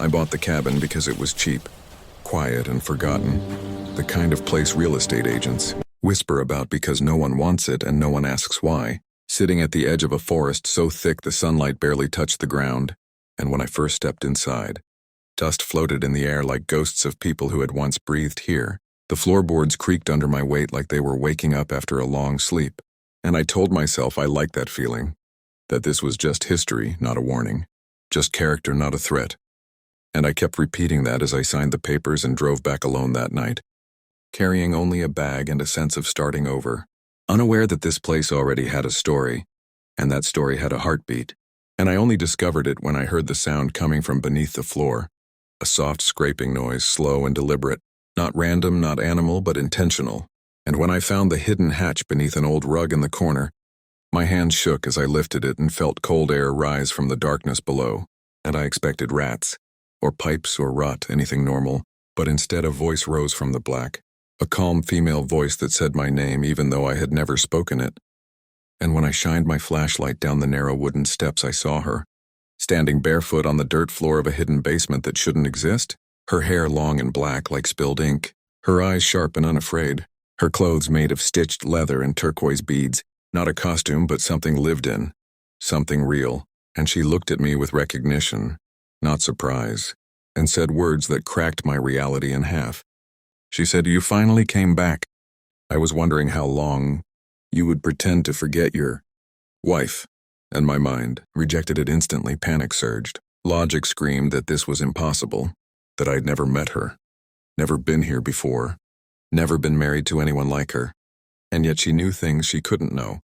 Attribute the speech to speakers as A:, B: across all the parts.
A: I bought the cabin because it was cheap, quiet and forgotten. The kind of place real estate agents whisper about because no one wants it and no one asks why. Sitting at the edge of a forest so thick the sunlight barely touched the ground, and when I first stepped inside, dust floated in the air like ghosts of people who had once breathed here. The floorboards creaked under my weight like they were waking up after a long sleep, and I told myself I liked that feeling, that this was just history, not a warning, just character, not a threat. And I kept repeating that as I signed the papers and drove back alone that night, carrying only a bag and a sense of starting over, unaware that this place already had a story, and that story had a heartbeat. And I only discovered it when I heard the sound coming from beneath the floor, a soft scraping noise, slow and deliberate, not random, not animal, but intentional. And when I found the hidden hatch beneath an old rug in the corner, my hand shook as I lifted it and felt cold air rise from the darkness below. And I expected rats, or pipes or rot, anything normal, but instead a voice rose from the black, a calm female voice that said my name even though I had never spoken it. And when I shined my flashlight down the narrow wooden steps, I saw her, standing barefoot on the dirt floor of a hidden basement that shouldn't exist, her hair long and black like spilled ink, her eyes sharp and unafraid, her clothes made of stitched leather and turquoise beads, not a costume but something lived in, something real. And she looked at me with recognition, not surprise, and said words that cracked my reality in half. She said, "You finally came back. I was wondering how long you would pretend to forget your wife." And my mind rejected it instantly. Panic surged. Logic screamed that this was impossible, that I'd never met her, never been here before, never been married to anyone like her. And yet she knew things she couldn't know.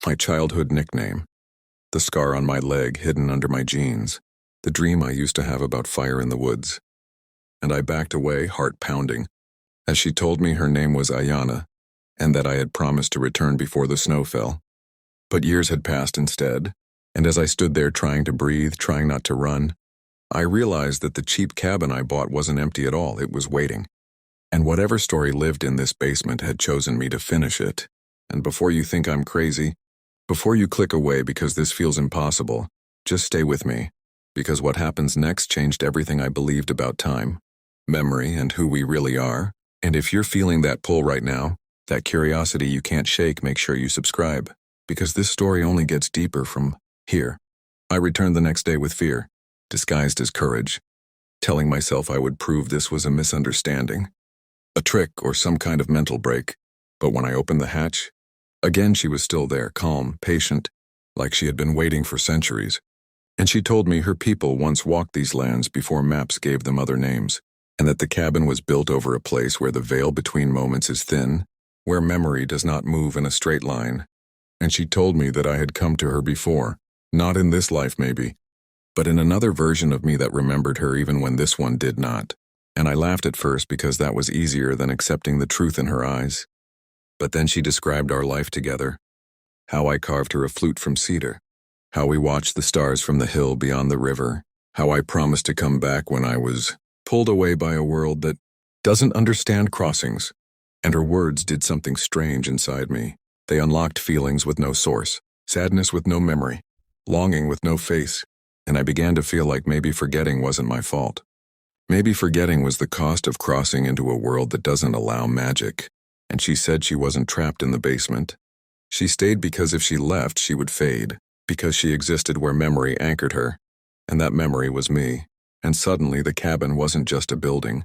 A: My childhood nickname, the scar on my leg hidden under my jeans, the dream I used to have about fire in the woods. And I backed away, heart pounding, as she told me her name was Ayana, and that I had promised to return before the snow fell. But years had passed instead, and as I stood there trying to breathe, trying not to run, I realized that the cheap cabin I bought wasn't empty at all. It was waiting. And whatever story lived in this basement had chosen me to finish it. And before you think I'm crazy, before you click away because this feels impossible, just stay with me, because what happens next changed everything I believed about time, memory, and who we really are. And if you're feeling that pull right now, that curiosity you can't shake, make sure you subscribe, because this story only gets deeper from here. I returned the next day with fear, disguised as courage, telling myself I would prove this was a misunderstanding, a trick or some kind of mental break. But when I opened the hatch, again she was still there, calm, patient, like she had been waiting for centuries. And she told me her people once walked these lands before maps gave them other names, and that the cabin was built over a place where the veil between moments is thin, where memory does not move in a straight line. And she told me that I had come to her before, not in this life maybe, but in another version of me that remembered her even when this one did not. And I laughed at first because that was easier than accepting the truth in her eyes. But then she described our life together, how I carved her a flute from cedar, how we watched the stars from the hill beyond the river, how I promised to come back when I was pulled away by a world that doesn't understand crossings. And her words did something strange inside me. They unlocked feelings with no source, sadness with no memory, longing with no face, and I began to feel like maybe forgetting wasn't my fault. Maybe forgetting was the cost of crossing into a world that doesn't allow magic. And she said she wasn't trapped in the basement. She stayed because if she left, she would fade, because she existed where memory anchored her, and that memory was me. And suddenly the cabin wasn't just a building.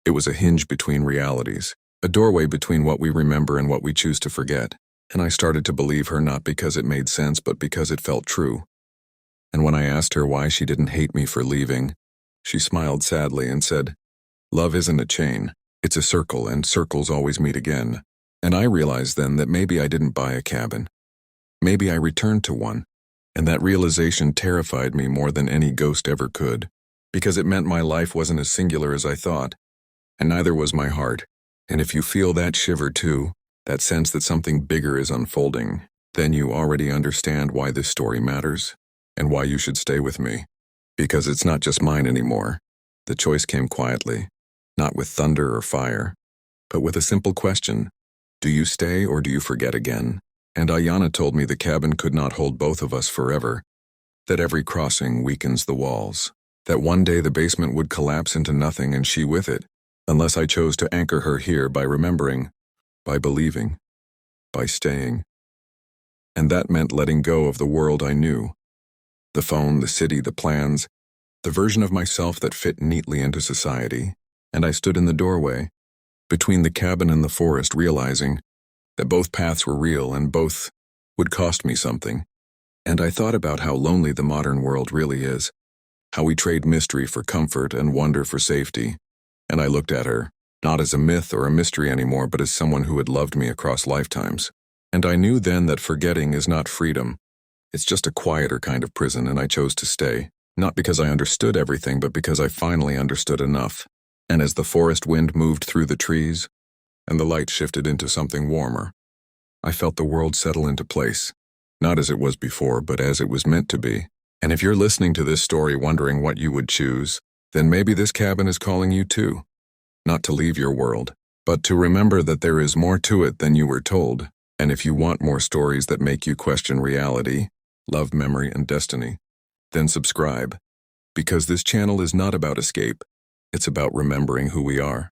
A: It was a hinge between realities, a doorway between what we remember and what we choose to forget. And I started to believe her not because it made sense, but because it felt true. And when I asked her why she didn't hate me for leaving, she smiled sadly and said, "Love isn't a chain. It's a circle, and circles always meet again." And I realized then that maybe I didn't buy a cabin. Maybe I returned to one. And that realization terrified me more than any ghost ever could, because it meant my life wasn't as singular as I thought, and neither was my heart. And if you feel that shiver too, that sense that something bigger is unfolding, then you already understand why this story matters, and why you should stay with me. Because it's not just mine anymore. The choice came quietly, not with thunder or fire, but with a simple question: do you stay or do you forget again? And Ayana told me the cabin could not hold both of us forever, that every crossing weakens the walls. That one day the basement would collapse into nothing and she with it, unless I chose to anchor her here by remembering, by believing, by staying. And that meant letting go of the world I knew. The phone, the city, the plans, the version of myself that fit neatly into society. And I stood in the doorway, between the cabin and the forest, realizing that both paths were real and both would cost me something. And I thought about how lonely the modern world really is, how we trade mystery for comfort and wonder for safety. And I looked at her, not as a myth or a mystery anymore, but as someone who had loved me across lifetimes. And I knew then that forgetting is not freedom. It's just a quieter kind of prison, and I chose to stay. Not because I understood everything, but because I finally understood enough. And as the forest wind moved through the trees, and the light shifted into something warmer, I felt the world settle into place. Not as it was before, but as it was meant to be. And if you're listening to this story wondering what you would choose, then maybe this cabin is calling you too. Not to leave your world, but to remember that there is more to it than you were told. And if you want more stories that make you question reality, love, memory, and destiny, then subscribe. Because this channel is not about escape, it's about remembering who we are.